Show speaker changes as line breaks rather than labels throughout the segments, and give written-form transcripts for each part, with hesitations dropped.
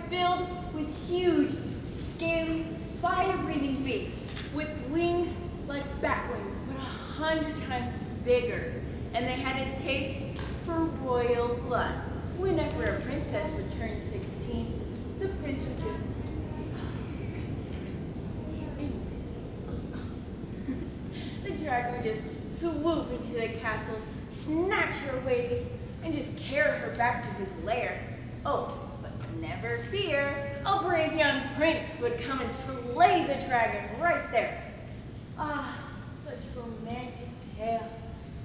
filled with huge, scaly, fire-breathing beaks with wings like bat wings, but 100 times bigger. And they had a taste for royal blood. Whenever a princess would turn 16, the prince would just... The dragon would just swoop into the castle, snatch her away, and just carry her back to his lair. Oh, but never fear, a brave young prince would come and slay the dragon right there. Ah, such a romantic tale.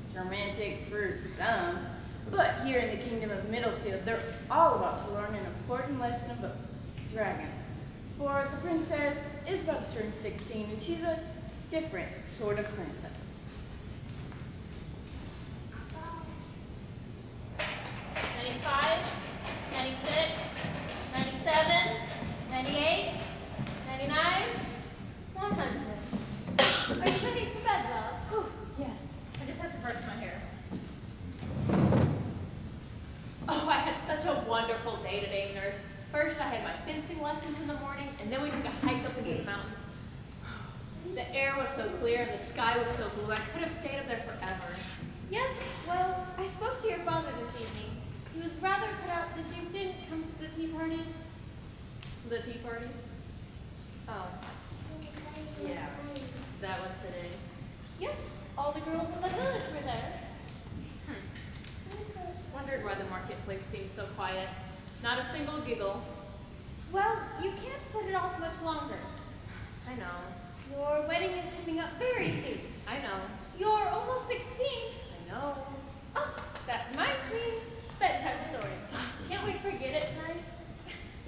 It's romantic for some, but here in the kingdom of Middlefield, they're all about to learn an important lesson about dragons. For the princess is about to turn 16, and she's a different sort of princess.
95, 96, 97, 98, 99, 100. Are you ready for bed, love?
Oh, yes.
I just have to brush my hair. Oh, I had such a wonderful day today, nurse. First, I had my fencing lessons in the morning, and then we took a hike up into the mountains. The air was so clear and the sky was so blue, I could have stayed up there forever.
Yes, well, I spoke to your father this evening. He was rather put out that you didn't come to the tea party.
The tea party? Oh. Yeah, that was today.
Yes, all the girls in the village were there.
Wondered why the marketplace seemed so quiet. Not a single giggle.
Well, you can't put it off much longer.
I know.
Your wedding is coming up very soon.
I know.
You're almost 16.
I know.
Oh, that reminds me. Bedtime story. Can't we forget it tonight?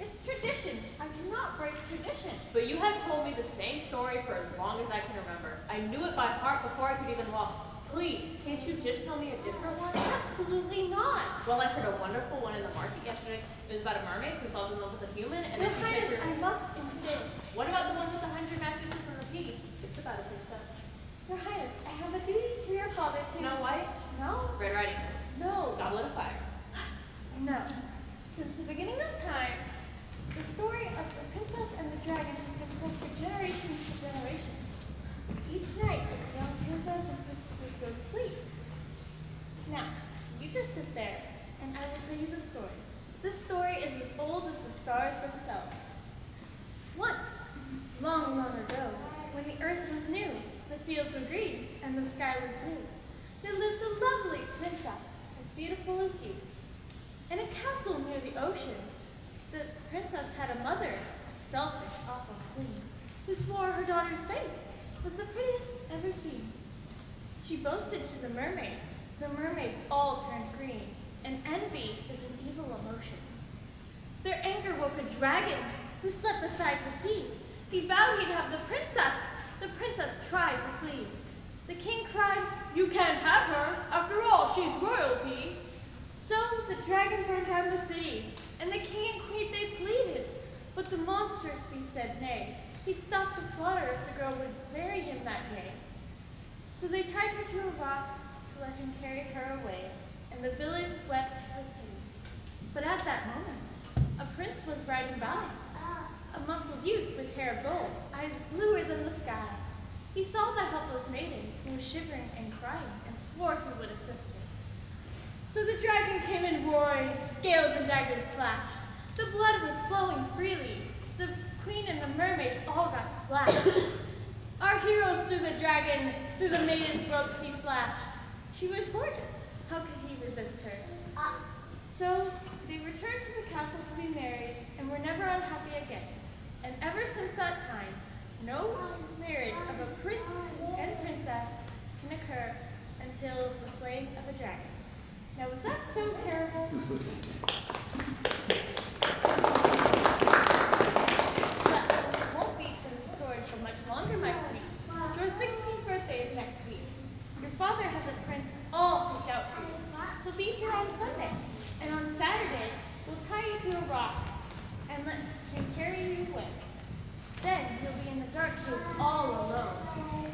It's tradition. I cannot break tradition.
But you have told me the same story for as long as I can remember. I knew it by heart before I could even walk. Please, can't you just tell me a different one?
Absolutely not.
Well, I heard a wonderful one in the market yesterday. It was about a mermaid who falls in love with a human, and
Your
then she
Highness,
takes her...
I must insist.
What about the one with 100 mattresses and a pig? It's about a princess.
Your Highness, I have a duty to your father to...
Snow White?
No.
Red Riding Hood?
No.
Goblet of Fire?
No. Since the beginning of time, the story of the princess and the dragon has been told for generations to generations. Each night, this young princess and princesses go to sleep. Now, you just sit there, and I will tell you the story. This story is as old as the stars themselves. Once, long, long ago, when the earth was new, the fields were green, and the sky was blue, there lived a lovely princess, as beautiful as you. In a castle near the ocean, the princess had a mother, a selfish, awful queen, who swore her daughter's face was the prettiest ever seen. She boasted to the mermaids. The mermaids all turned green, and envy is an evil emotion. Their anger woke a dragon who slept beside the sea. He vowed he'd have the princess. The princess tried to flee. The king cried, "You can't have her. After all, she's royalty." So the dragon burned down the sea, and the king and queen, they pleaded. But the monstrous beast said nay. He'd stop the slaughter if the girl would marry him that day. So they tied her to a rock to let him carry her away, and the village wept with pity. But at that moment, a prince was riding by, a muscled youth with hair of gold, eyes bluer than the sky. He saw the helpless maiden, who was shivering and crying, and swore he would assist her. So the dragon came in roaring, scales and daggers flashed. The blood was flowing freely. The queen and the mermaids all got splashed. Our hero slew the dragon, through the maiden's ropes he slashed. She was gorgeous. How could he resist her? So they returned to the castle to be married and were never unhappy again. And ever since that time, no marriage of a prince and princess can occur until the slaying of a dragon. Now, was that so terrible? But it won't be this story for much longer, my sweet. Your 16th birthday is next week. Your father has a prince all picked out for you. He'll be here on Sunday, and on Saturday, we'll tie you to a rock and let him carry you away. Then you'll be in the dark cave all alone.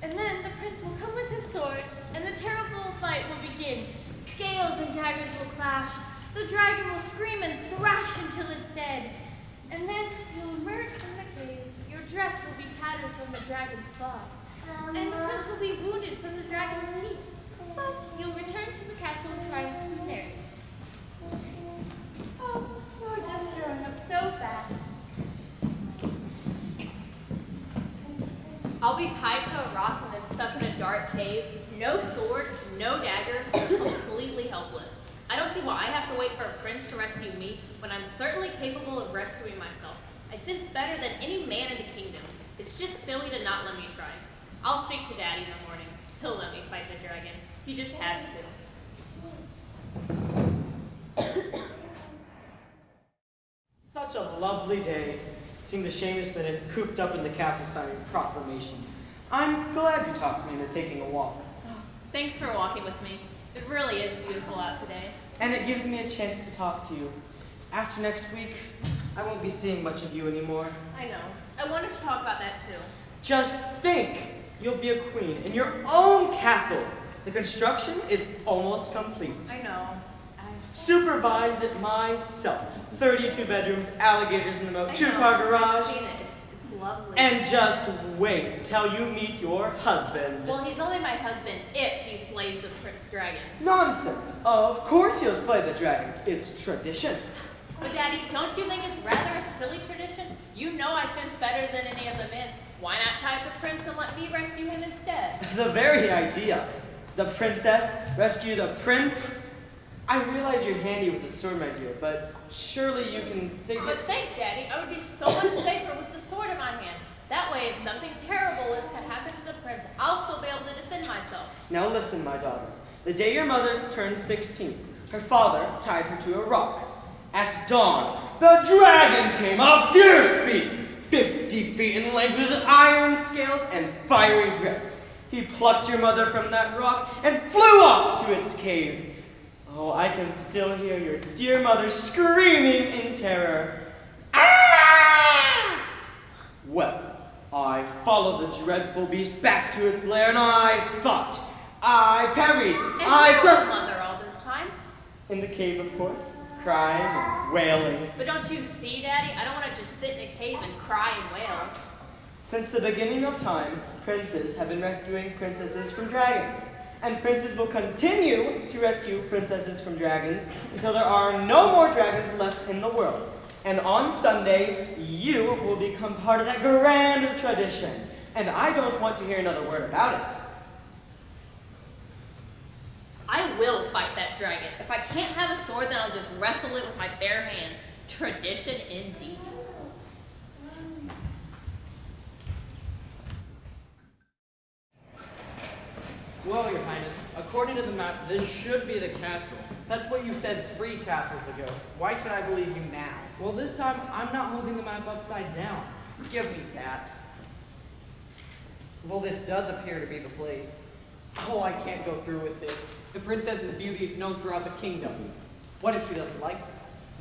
And then the prince will come with his sword, and the terrible fight will begin. Scales and daggers will clash. The dragon will scream and thrash until it's dead. from the dragon's claws, and the prince will be wounded from the dragon's teeth. But you'll return to the castle trying to be married. Oh, you're just growing up so fast.
I'll be tied to a rock and then stuck in a dark cave. No sword, no dagger, completely helpless. I don't see why I have to wait for a prince to rescue me when I'm certainly capable of rescuing myself. I fence better than any man in the kingdom. It's just silly to not let me try. I'll speak to Daddy in the morning. He'll let me fight the dragon. He just has to.
Such a lovely day, seeing the Seamus Bennet cooped up in the castle signing proclamations. I'm glad you talked me into taking a walk.
Thanks for walking with me. It really is beautiful out today.
And it gives me a chance to talk to you. After next week, I won't be seeing much of you anymore.
I know. I wanted to talk about that too.
Just think, you'll be a queen in your own castle. The construction is almost complete.
I know.
Supervised it myself. 32 bedrooms, alligators in the moat,
I know.
two-car garage.
I've seen it. It's lovely.
And just wait till you meet your husband.
Well, he's only my husband if he slays the dragon.
Nonsense. Of course he'll slay the dragon. It's tradition.
But Daddy, don't you think it's rather a silly tradition? You know I fence better than any of the men. Why not tie up the prince and let me rescue him instead?
The very idea. The princess rescue the prince. I realize you're handy with the sword, my dear, but surely you can think
But think, Daddy, I would be so much safer with the sword in my hand. That way, if something terrible is to happen to the prince, I'll still be able to defend myself.
Now listen, my daughter. The day your mother's turned 16, her father tied her to a rock. At dawn, the dragon came, a fierce beast, 50 feet in length with iron scales and fiery breath. He plucked your mother from that rock and flew off to its cave. Oh, I can still hear your dear mother screaming in terror. Ah! Well, I followed the dreadful beast back to its lair and I fought. I parried.
And
I
where
thrust.
was Mother all this time?
In the cave, of course, crying and wailing.
But don't you see, Daddy? I don't want to just sit in a cave and cry and wail.
Since the beginning of time, princes have been rescuing princesses from dragons. And princes will continue to rescue princesses from dragons until there are no more dragons left in the world. And on Sunday, you will become part of that grand tradition. And I don't want to hear another word about it.
I will fight that dragon. If I can't have a sword, then I'll just wrestle it with my bare hands. Tradition indeed.
Well, Your Highness, according to the map, this should be the castle.
That's what you said 3 castles ago. Why should I believe you now?
Well, this time, I'm not holding the map upside down.
Give me that. Well, this does appear to be the place. Oh, I can't go through with this. The princess's beauty is known throughout the kingdom. What if she doesn't like me?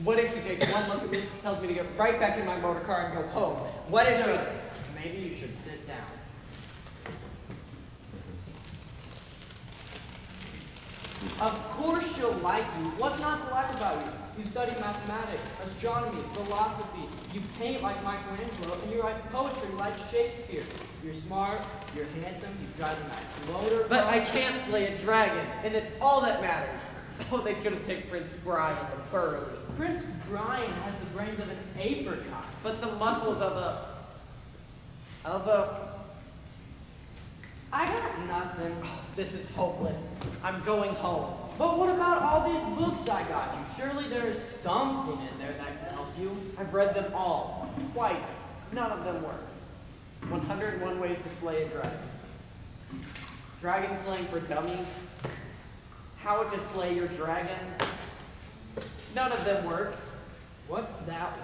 What if she takes one look at me, tells me to get right back in my motor car and go home? What if
Sir, maybe you should sit down. Of course she'll like you. What's not to like about you? You study mathematics, astronomy, philosophy. You paint like Michelangelo, and you write poetry like Shakespeare. You're smart, you're handsome, you drive a nice motor car.
But I can't slay a dragon, and it's all that matters. Oh, they should have picked Prince Brian of Burley.
Prince Brian has the brains of an apricot.
But the muscles of a... I got nothing. Oh, this is hopeless. I'm going home.
But what about all these books I got you? Surely there is something in there that can help you.
I've read them all. Twice. None of them work. 101 Ways to Slay a Dragon. Dragon Slaying for Dummies. How to Slay Your Dragon. None of them work.
What's that one?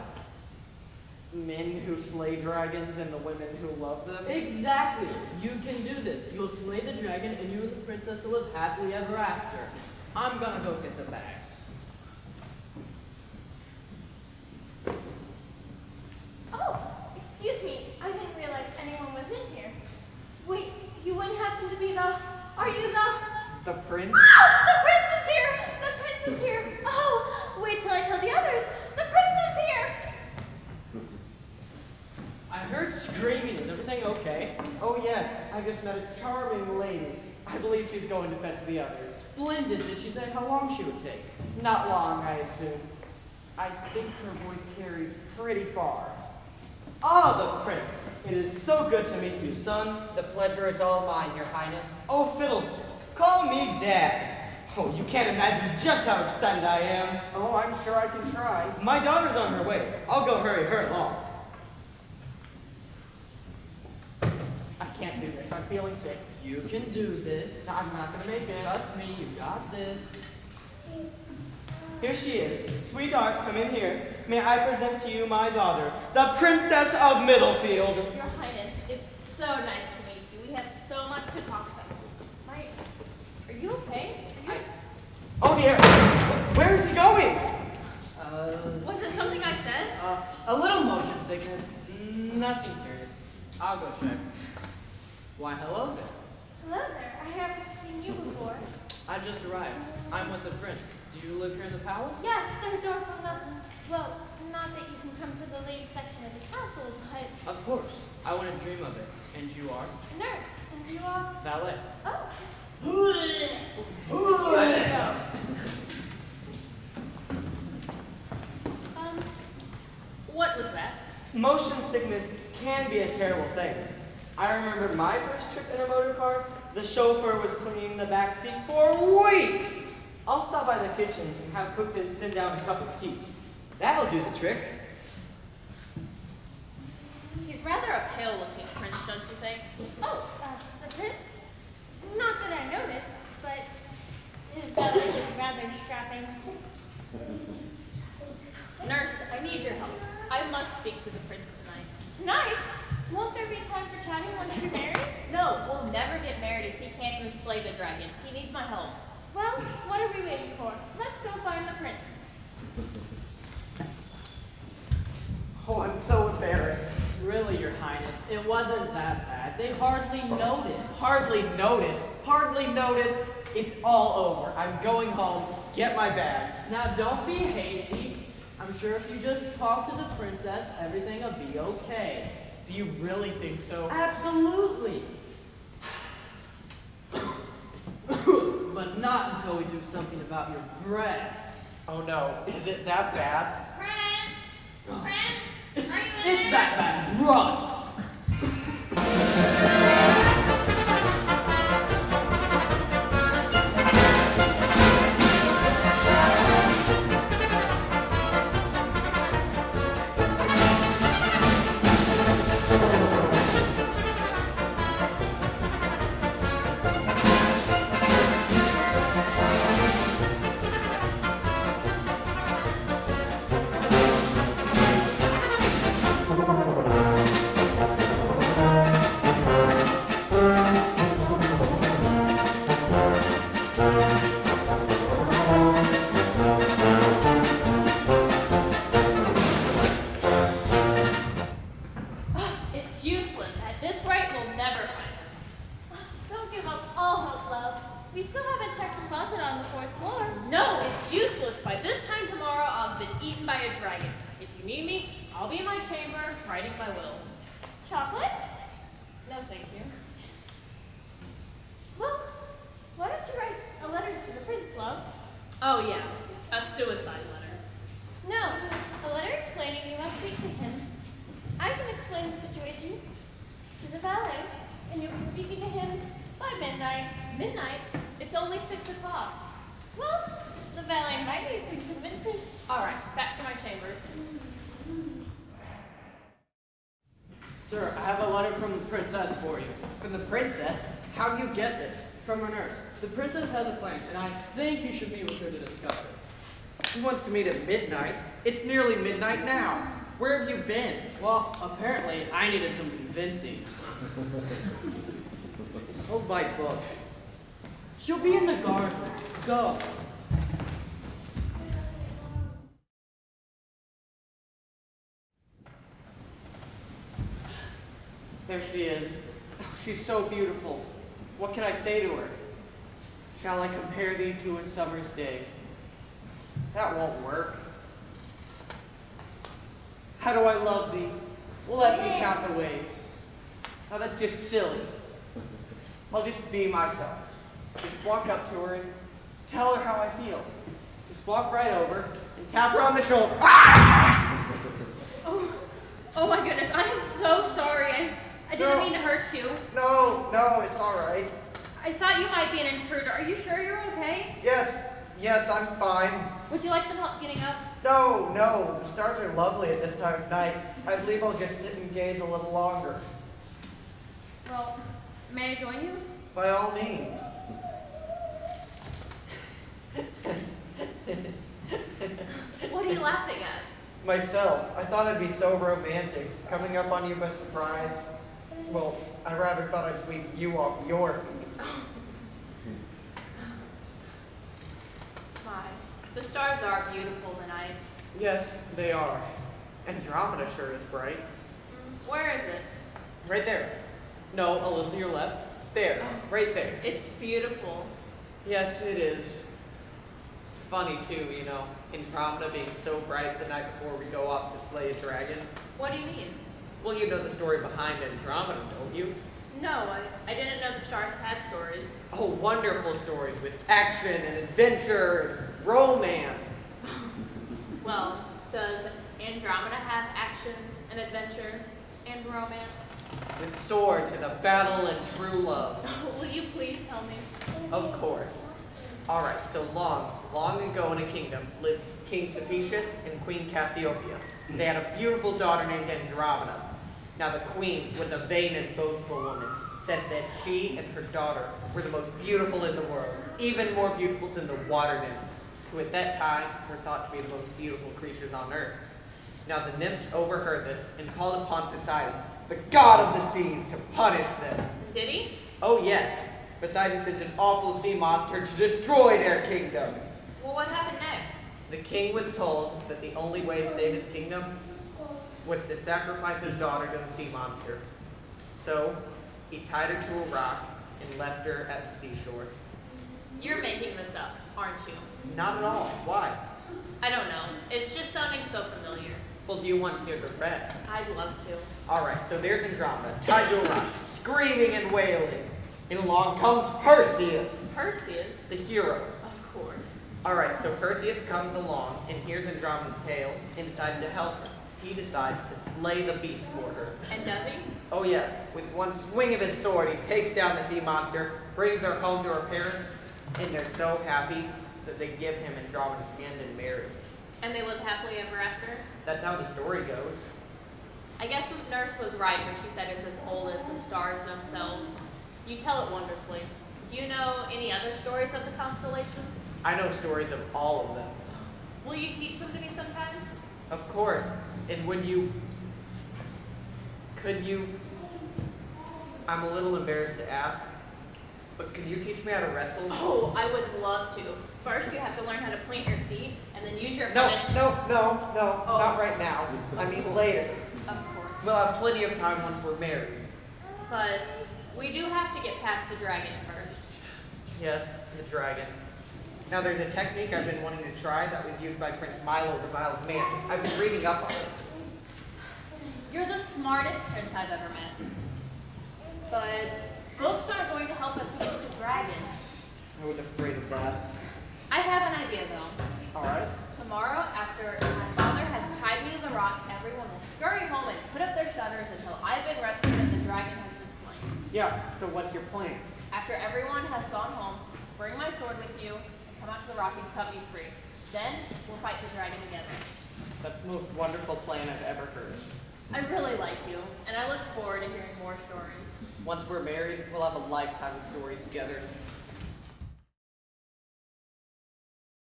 Men who slay dragons and the women who love them.
Exactly. You can do this. You'll slay the dragon and you and the princess will live happily ever after. I'm gonna go get the bags.
Oh, excuse me. I didn't realize anyone was in here. Wait, you wouldn't happen to be the... Are you the...
The prince?
Oh, the prince is here! The prince is here! Oh, wait till I tell the others. The prince is here!
I heard screaming mean? Is everything okay?
Oh yes, I just met a charming lady. I believe she's going to fetch the others.
Splendid. Did she say how long she would take?
Not long, I assume. I think her voice carries pretty far.
Ah, the prince. It is so good to meet you, son.
The pleasure is all mine, your highness.
Oh, fiddlesticks. Call me Dad. Oh, you can't imagine just how excited I am.
Oh, I'm sure I can try.
My daughter's on her way. I'll go hurry her along.
I can't do this. I'm feeling sick.
You can do this.
I'm not gonna make it.
Trust me, you got this.
Here she is. Sweetheart, come in here. May I present to you my daughter, the Princess of Middlefield.
Your Highness, it's so nice to meet you. We have so much to talk about. Are you okay?
Oh dear. Where is he going?
Was it something I said?
A little motion sickness. Nothing serious. I'll go check. Why, hello there.
Hello there. I haven't seen you before.
I just arrived. I'm with the prince. Do you live here in the palace?
Yes, there's a door from the... Well, not that you can come to the ladies section of the castle, but...
Of course. I wouldn't dream of it. And you are?
Nurse, and you are...
Valet.
Oh.
What was that?
Motion sickness can be a terrible thing. I remember my first trip in a motor car. The chauffeur was cleaning the back seat for weeks. I'll stop by the kitchen and have cooked and send down a cup of tea. That'll do the trick.
He's rather a pale-looking prince, don't you think?
Oh, the prince? Not that I noticed, but his belly is rather strapping.
Nurse, I need your help. I must speak to the prince tonight.
Tonight? Won't there be time for chatting once you're married?
No, we'll never get married if he can't even slay the dragon. He needs my help.
Well, what are we waiting for? Let's go find the prince.
Oh, I'm so embarrassed.
Really, your highness, it wasn't that bad. They hardly noticed.
Hardly noticed. Hardly noticed. It's all over. I'm going home. Get my bag.
Now, don't be hasty. I'm sure if you just talk to the princess, everything will be okay.
Do you really think so?
Absolutely. But not until we do something about your breath.
Oh no. Is it that bad?
Prince! Prince! Are you in
It's
there?
that bad. Run!
It's useless. At this rate, we'll never find him.
Don't give up all hope, love. We still haven't checked the closet on the 4th floor.
No, it's useless. By this time tomorrow, I'll have been eaten by a dragon. If you need me, I'll be in my chamber writing my will.
Chocolate?
No, thank you.
Well, why don't you write a letter to the prince, love?
Oh, yeah, a suicide letter.
No, a letter explaining you must speak to him. I can explain the situation to the valet, and you'll be speaking to him by midnight.
Midnight? It's only 6 o'clock.
Well, the valet might need some convincing.
All right, back to my chambers.
Sir, I have a letter from the princess for you.
From the princess? How do you get this?
From her nurse. The princess has a plan, and I think you should meet with her to discuss it.
She wants to meet at midnight. It's nearly midnight now. Where have you been?
Well, apparently I needed some convincing.
Hold my book.
She'll be in the garden. Go.
There she is. Oh, she's so beautiful. What can I say to her? Shall I compare thee to a summer's day? That won't work. How do I love thee? Let me count the ways. Now that's just silly. I'll just be myself. Just walk up to her and tell her how I feel. Just walk right over and tap her on the shoulder. Ah!
Oh my goodness, I am so sorry. I didn't mean to hurt you.
No, it's all right.
I thought you might be an intruder. Are you sure you're okay?
Yes, I'm fine.
Would you like some help getting up?
No, the stars are lovely at this time of night. I believe I'll just sit and gaze a little longer.
Well, may I join you?
By all means.
What are you laughing at?
Myself, I thought it'd be so romantic, coming up on you by surprise. Well, I rather thought I'd sweep you off your feet.
My, the stars are beautiful tonight.
Yes, they are. Andromeda sure is bright.
Where is it?
Right there. No, a little to your left. There, right there.
It's beautiful.
Yes, it is. It's funny too, you know, Andromeda being so bright the night before we go off to slay a dragon.
What do you mean?
Well, you know the story behind Andromeda, don't you?
No, I didn't know the stars had stories.
Oh, wonderful stories with action and adventure and romance.
Well, does Andromeda have action and adventure and romance?
With swords and a battle and true love.
Will you please tell me?
Of course. All right, so long ago in a kingdom lived King Cepheus and Queen Cassiopeia. They had a beautiful daughter named Andromeda. Now the queen was a vain and boastful woman, said that she and her daughter were the most beautiful in the world, even more beautiful than the water nymphs, who at that time were thought to be the most beautiful creatures on earth. Now the nymphs overheard this and called upon Poseidon, the god of the seas, to punish them.
Did he?
Oh yes, Poseidon sent an awful sea monster to destroy their kingdom.
Well, what happened next?
The king was told that the only way to save his kingdom was to sacrifice his daughter to the sea monster. So he tied her to a rock and left her at the seashore.
You're making this up, aren't you?
Not at all. Why?
I don't know. It's just sounding so familiar.
Well, do you want to hear the rest?
I'd love to.
All right, so there's Andromeda, tied to a rock, screaming and wailing. And along comes Perseus,
Perseus?
the hero.
Of course.
All right, so Perseus comes along and hears Andromeda's tale and decides to help her. He decides to slay the beast for her.
And does he?
Oh yes, with one swing of his sword, he takes down the sea monster, brings her home to her parents, and they're so happy that they give him Andromeda's hand in marriage.
And they live happily ever after?
That's how the story goes.
I guess Nurse was right when she said it's as old as the stars themselves. You tell it wonderfully. Do you know any other stories of the constellations?
I know stories of all of them.
Will you teach them to me sometime?
Of course. And could you, I'm a little embarrassed to ask, but could you teach me how to wrestle?
Oh, I would love to. First, you have to learn how to plant your feet and then use your
No,
opponent's...
not right now. I mean later.
Of course.
We'll have plenty of time once we're married.
But we do have to get past the dragon first.
Yes, the dragon. Now there's a technique I've been wanting to try that was used by Prince Milo the Mild Man. I've been reading up on it.
You're the smartest prince I've ever met. But books aren't going to help us meet the dragon.
I was afraid of that.
I have an idea, though.
All right.
Tomorrow, after my father has tied me to the rock, everyone will scurry home and put up their shutters until I've been rescued and the dragon has been slain.
Yeah, so what's your plan?
After everyone has gone home, bring my sword with you and come out to the rock and cut me free. Then we'll fight the dragon together.
That's the most wonderful plan I've ever heard.
I really like you, and I look forward to hearing more stories.
Once we're married, we'll have a lifetime of stories together.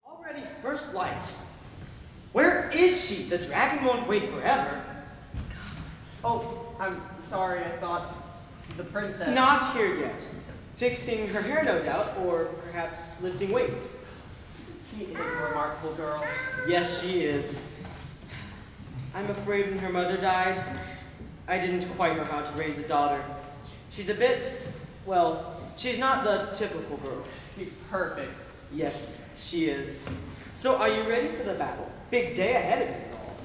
Already first light. Where is she? The dragon won't wait forever.
Oh, I'm sorry, I thought the princess...
Not here yet. Fixing her hair, no doubt, or perhaps lifting weights.
She is a remarkable girl.
Yes, she is. I'm afraid when her mother died, I didn't quite know how to raise a daughter. She's a bit, well, she's not the typical girl.
She's perfect.
Yes, she is. So are you ready for the battle? Big day ahead of you all.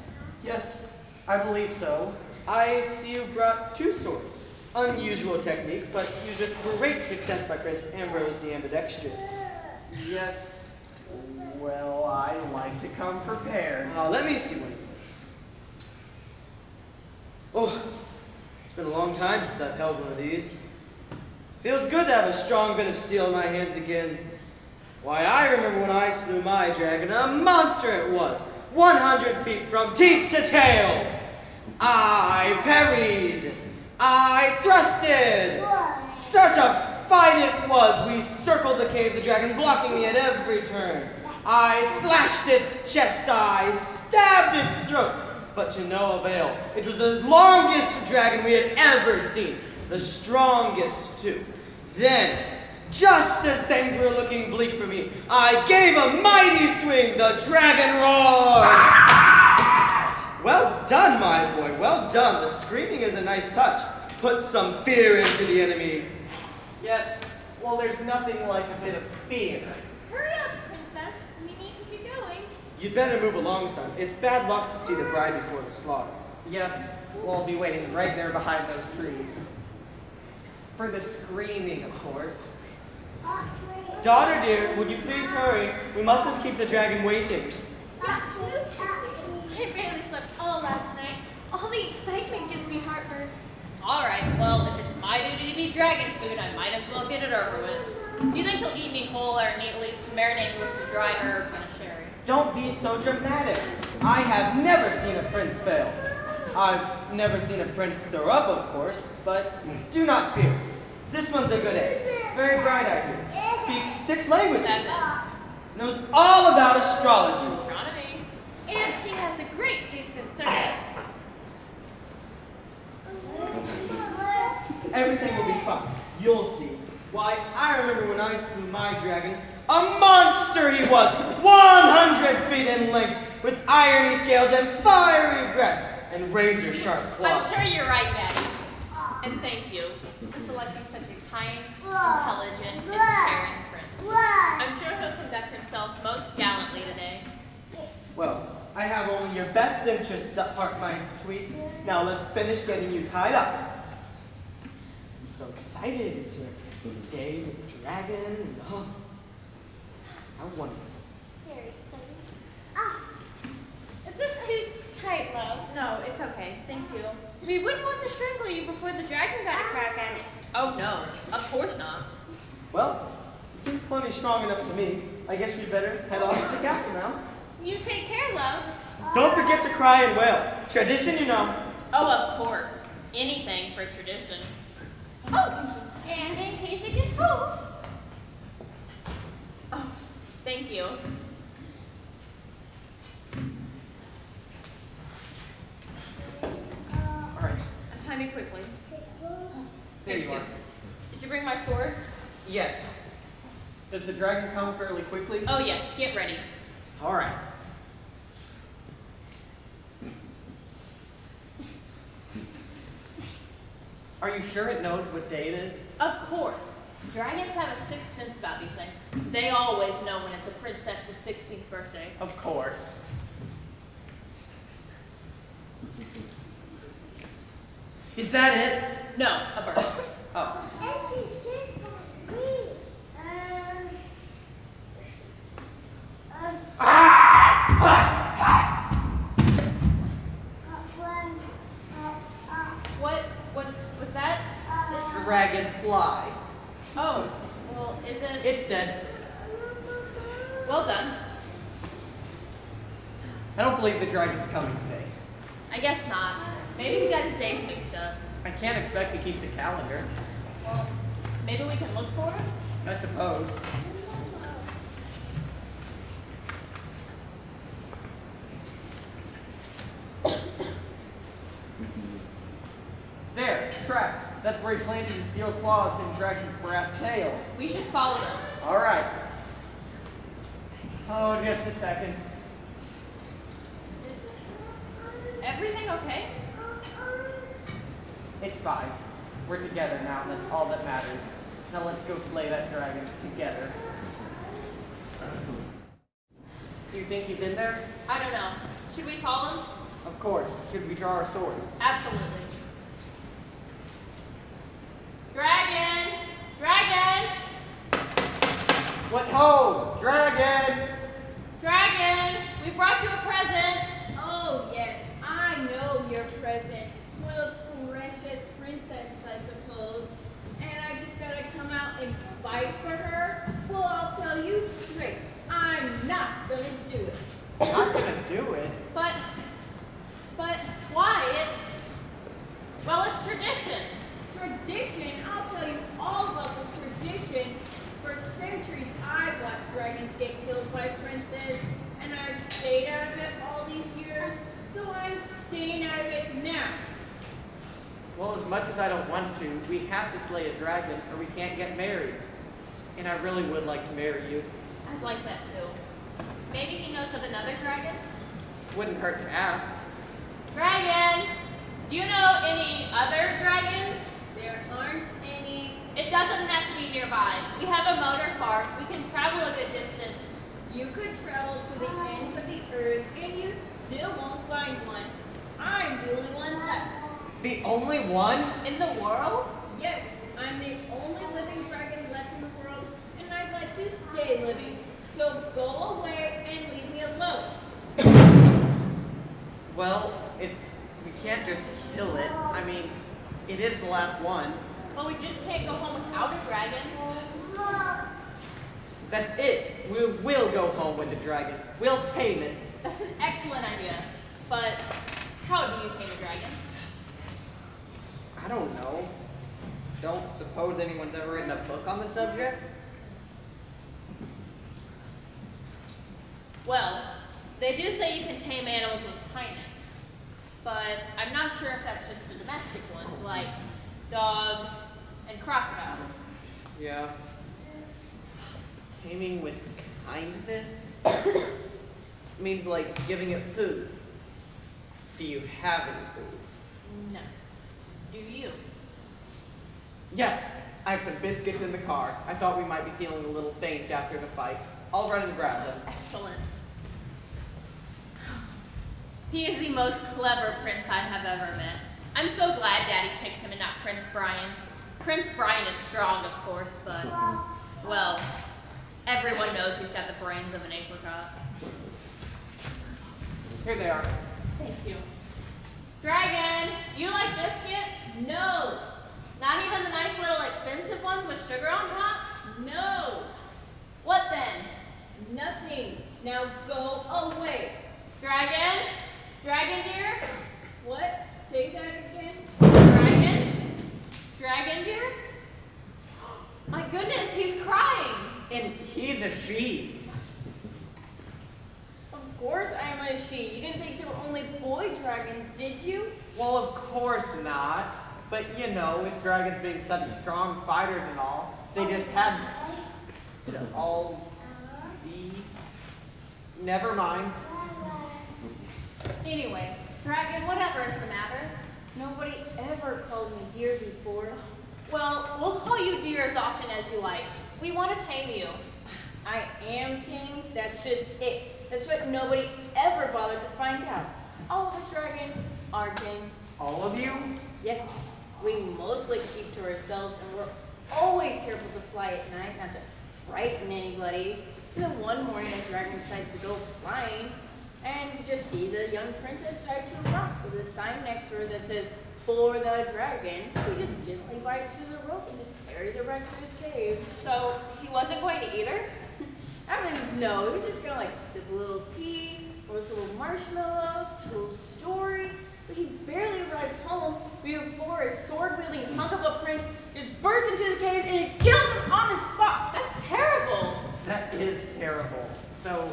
Yes, I believe so.
I see you brought two swords. Unusual technique, but used with great success by Prince Ambrose the Ambidextrous.
Yes. Well, I like to come prepared.
Let me see one of those. Oh, it's been a long time since I've held one of these. Feels good to have a strong bit of steel in my hands again. Why, I remember when I slew my dragon, a monster it was, 100 feet from teeth to tail. I parried. I thrusted. Such a fight it was. We circled the cave of the dragon, blocking me at every turn. I slashed its chest, I stabbed its throat, but to no avail. It was the longest dragon we had ever seen, the strongest too. Then, just as things were looking bleak for me, I gave a mighty swing, the dragon roared. Well done, my boy, well done. The screaming is a nice touch. Put some fear into the enemy.
Yes. Well, there's nothing like a bit of fear.
Hurry up, princess. We need to be going.
You'd better move along, son. It's bad luck to see the bride before the slaughter.
Yes. We'll be waiting right there behind those trees. For the screaming, of course.
Daughter dear, would you please hurry? We mustn't keep the dragon waiting.
I barely slept all last night. All the excitement gives me heartburn.
All right, well, if it's my duty to be dragon food, I might as well get it over with. Do you think they'll eat me whole or neatly, marinated with some dry herbs and a sherry?
Don't be so dramatic. I have never seen a prince fail. I've never seen a prince throw up, of course, but do not fear. This one's a good egg. Very bright, I hear. Speaks 6 languages.
7.
Knows all about astrology.
Astronomy.
And he has a great taste in sermons.
Everything will be fine. You'll see. Why, I remember when I slew my dragon. A monster he was! 100 feet in length, with irony scales and fiery breath, and razor-sharp claws.
I'm sure you're right, Daddy. And thank you for selecting such a kind, intelligent, and caring prince. I'm sure he'll conduct himself most gallantly today.
Well, I have only your best interests at heart, my sweet. Now let's finish getting you tied up. I'm so excited. It's your day with the dragon. And, oh, how wonderful.
Very exciting. Is this too tight, love?
No, it's okay. Thank you.
We wouldn't want to strangle you before the dragon got a crack at it.
Oh, no, of course not.
Well, it seems plenty strong enough to me. I guess we'd better head on to the castle now.
You take care, love.
Don't forget to cry and wail. Tradition, you know.
Oh, of course. Anything for tradition.
Oh, and in case it gets cold.
Oh, thank you.
All right.
Untie me quickly.
There you are.
Did you bring my sword?
Yes. Does the dragon come fairly quickly?
Oh, yes. Get ready.
All right. Are you sure it knows what day it is?
Of course. Dragons have a sixth sense about these things. They always know when it's a princess's 16th birthday.
Of course. Is that it?
No, a bird.
Oh.
What was that?
Dragonfly.
Oh, well, is it?
It's dead.
Well done.
I don't believe the dragon's coming today.
I guess not. Maybe he got his days mixed up.
I can't expect he keeps a calendar.
Well, maybe we can look for him?
I suppose. There, tracks. That's where he planted his steel claws and dragon's brass tail.
We should follow them.
All right. Oh, just a second.
Is everything okay?
It's fine. We're together now, and that's all that matters. Now let's go slay that dragon together. Do you think he's in there?
I don't know. Should we call him?
Of course. Should we draw our swords?
Absolutely.
fight for her? Well, I'll tell you straight, I'm not gonna do it.
Not gonna do it.
But why? Well, it's tradition.
Tradition? I'll tell you all about this tradition. For centuries, I've watched dragons get killed by princes, and I've stayed out of it all these years, so I'm staying out of it now.
Well, as much as I don't want to, we have to slay a dragon or we can't get married. And I really would like to marry you.
I'd like that too. Maybe he knows of another dragon?
Wouldn't hurt to ask.
Dragon! Do you know any other dragons?
There aren't any.
It doesn't have to be nearby. We have a motor car. We can travel a good distance.
You could travel to the ends of the earth, and you still won't find one. I'm the only one left.
The only one?
In the world?
Yes, I'm the only living dragon left in the world, and I'd like to stay living. So go away and leave me alone.
Well, we can't just kill it. I mean, it is the last one.
But we just can't go home without a dragon.
That's it. We will go home with the dragon. We'll tame it.
That's an excellent idea. But how do you tame a dragon?
I don't know. Don't suppose anyone's ever written a book on the subject?
Well, they do say you can tame animals with kindness. But I'm not sure if that's just the domestic ones, like dogs and crocodiles.
Yeah. Taming with kindness? Means like giving it food. Do you have any food?
No. Do you?
Yes, I have some biscuits in the car. I thought we might be feeling a little faint after the fight. I'll run and grab them.
Excellent. He is the most clever prince I have ever met. I'm so glad Daddy picked him and not Prince Brian. Prince Brian is strong, of course, but, well, everyone knows he's got the brains of an apricot.
Here they are.
Thank you. Dragon, you like biscuits?
No,
Not even the nice little expensive ones with sugar on top?
no,
What then?
nothing. Now go away.
Dragon? Dragon dear?
What? Say that again?
Dragon? Dragon dear? My goodness, he's crying.
And he's a she.
Of course I'm a she. You didn't think there were only boy dragons, did you?
Well, of course not. But you know, with dragons being such strong fighters and all, they just had to all be. Never mind.
Anyway, Dragon, whatever is the matter?
Nobody ever called me dear before.
Well, we'll call you dear as often as you like. We want to tame you.
I am king. That's just it. That's what nobody ever bothered to find out. All of us dragons are king.
All of you?
Yes, we mostly keep to ourselves, and we're always careful to fly at night, not to frighten anybody. Then one morning, a dragon decides to go flying, and you just see the young princess tied to a rock with a sign next to her that says, "For the dragon." He just gently bites through the rope and just carries her back to his cave.
So, he wasn't going to eat her?
Heavens no, he was just gonna sip a little tea, roast a little marshmallows, tell a little story. But he barely arrived home before a sword-wielding hunk of a prince just bursts into the cave and it kills him on the spot.
That's terrible.
That is terrible. So,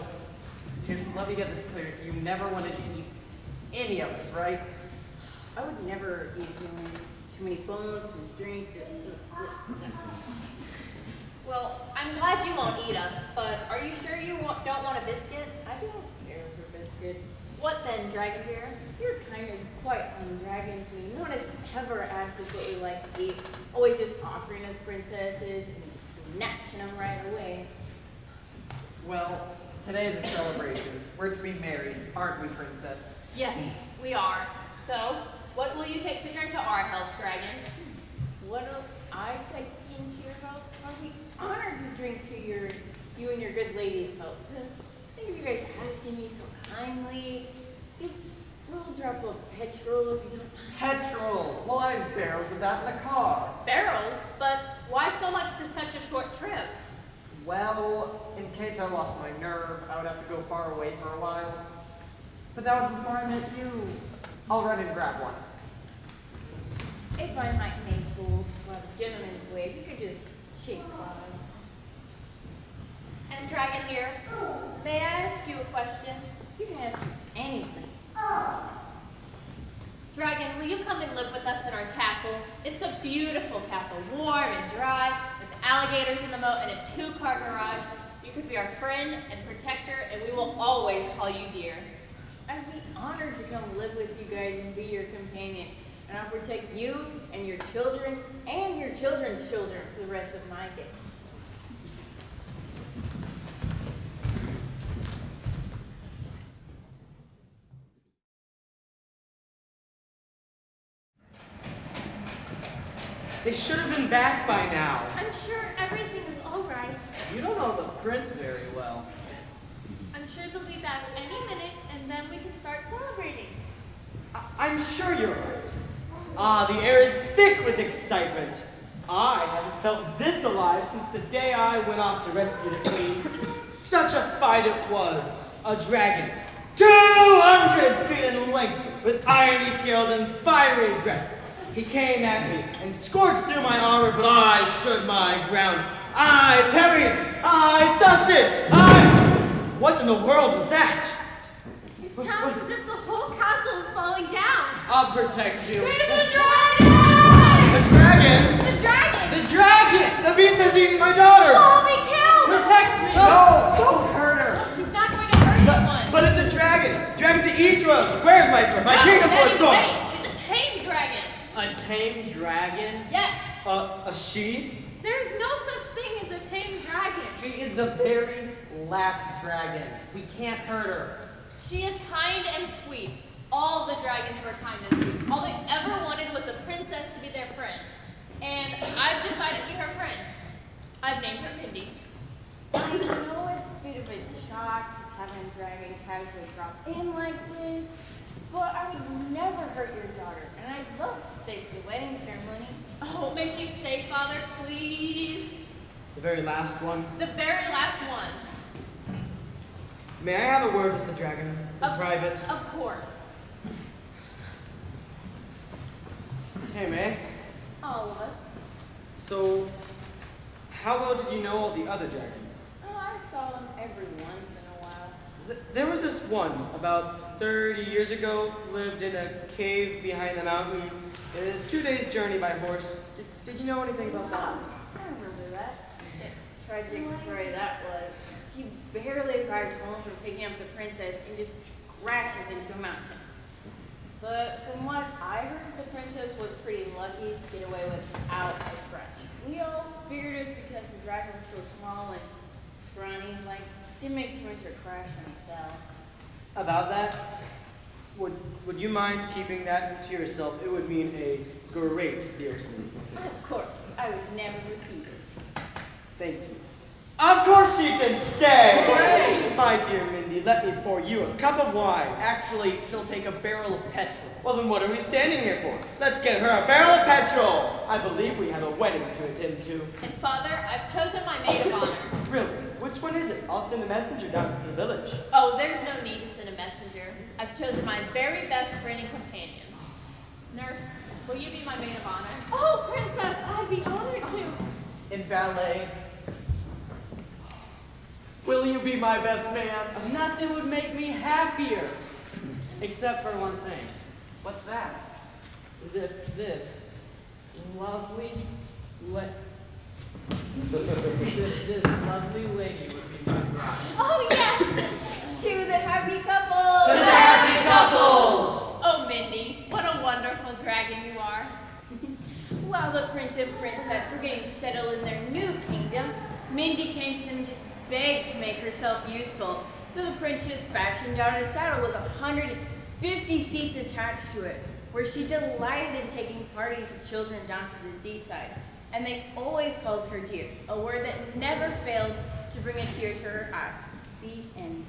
just let me get this clear. You never wanted to eat any of us, right?
I would never eat too many bones, too much drinks.
Well, I'm glad you won't eat us, but are you sure you don't want a biscuit?
I don't care for biscuits.
What then, Dragon dear?
Your kindness is quite undragon to me. No one has ever asked us what we like to eat. Always just offering us princesses and snatching them right away.
Well, today is a celebration. We're to be married, aren't we, princess?
Yes, we are. So, what will you take to drink to our health, Dragon?
What else I take to your health? I'll be honored to drink to you and your good lady's health. Thank you guys asking me so kindly. Just a little drop of petrol if you don't mind.
Petrol! Well, I have barrels of that in the car.
Barrels? But why so much for such a short trip?
But that was before I met you. I'll run and grab one.
If I might make fools while the gentleman's away, you could just shake claws.
And Dragon dear, may I ask you a question?
You can ask anything.
Dragon, will you come and live with us in our castle? It's a beautiful castle, warm and dry, with alligators in the moat and a 2-car garage. You could be our friend and protector, and we will always call you dear.
I'd be honored to come live with you guys and be your companion. And I'll protect you and your children and your children's children for the rest of my days.
They should have been back by now.
I'm sure everything is all right.
You don't know the prince very well.
I'm sure they'll be back any minute, and then we can start celebrating.
I'm sure you're right. Ah, the air is thick with excitement. I haven't felt this alive since the day I went off to rescue the queen. Such a fight it was. A dragon, 200 feet in length, with irony scales and fiery breath. He came at me and scorched through my armor, but I stood my ground. I parried, I dusted, What in the world was that?
It sounds as if the whole castle is falling down.
I'll protect you.
There's a dragon!
The dragon!
The dragon!
The dragon! The beast has eaten my daughter!
We'll be killed!
Protect me!
No, don't hurt her.
She's not going to hurt anyone.
But it's a dragon! Dragon to eat drugs! Where's my sword? My kingdom for a sword!
Wait, she's a tame dragon.
A tame dragon?
Yes.
A she?
There's no such thing as a tame dragon.
She is the very last dragon. We can't hurt her.
She is kind and sweet. All the dragons were kind and sweet. All they ever wanted was a princess to be their friend. And I've decided to be her friend. I've named her Mindy.
I know it's a bit of a shock just having a dragon casually drop in like this, but I would never hurt your daughter, and I'd love to stay for the wedding ceremony.
Oh, may she stay, Father, please?
The very last one.
The very last one.
May I have a word with the dragon? In private.
Of course.
Hey, May.
All of us.
So, how well did you know all the other dragons?
Oh, I saw them every once in a while.
There was this one, about 30 years ago, lived in a cave behind the mountain. 2 days' journey by horse. Did you know anything about that?
I remember that. Tragic story that was. He barely arrived home from picking up the princess and just crashes into a mountain. But from what I heard, the princess was pretty lucky to get away without a scratch. We all figured it was because the dragon was so small and scrawny, like, didn't make too much of a crash when he fell.
About that? Would you mind keeping that to yourself? It would mean a great deal to me.
Of course, I would never repeat it.
Thank you. Of course she can stay! My dear Mindy, let me pour you a cup of wine.
Actually, she'll take a barrel of petrol.
Well, then what are we standing here for? Let's get her a barrel of petrol! I believe we have a wedding to attend to.
And Father, I've chosen my maid of honor.
Really? Which one is it? I'll send a messenger down to the village.
Oh, there's no need to send a messenger. I've chosen my very best friend and companion. Nurse, will you be my maid of honor?
Oh, princess, I'd be honored to.
In ballet. Will you be my best man?
Nothing would make me happier. Except for one thing.
What's that?
As if this lovely this lovely lady would be my bride.
Oh, yes! To the happy couple!
To the happy couples!
Oh, Mindy, what a wonderful dragon you are.
While the prince and princess were getting settled in their new kingdom, Mindy came to them and just begged to make herself useful. So the prince just fashioned out a saddle with 150 seats attached to it, where she delighted in taking parties of children down to the seaside. And they always called her dear, a word that never failed to bring a tear to her eye. The end.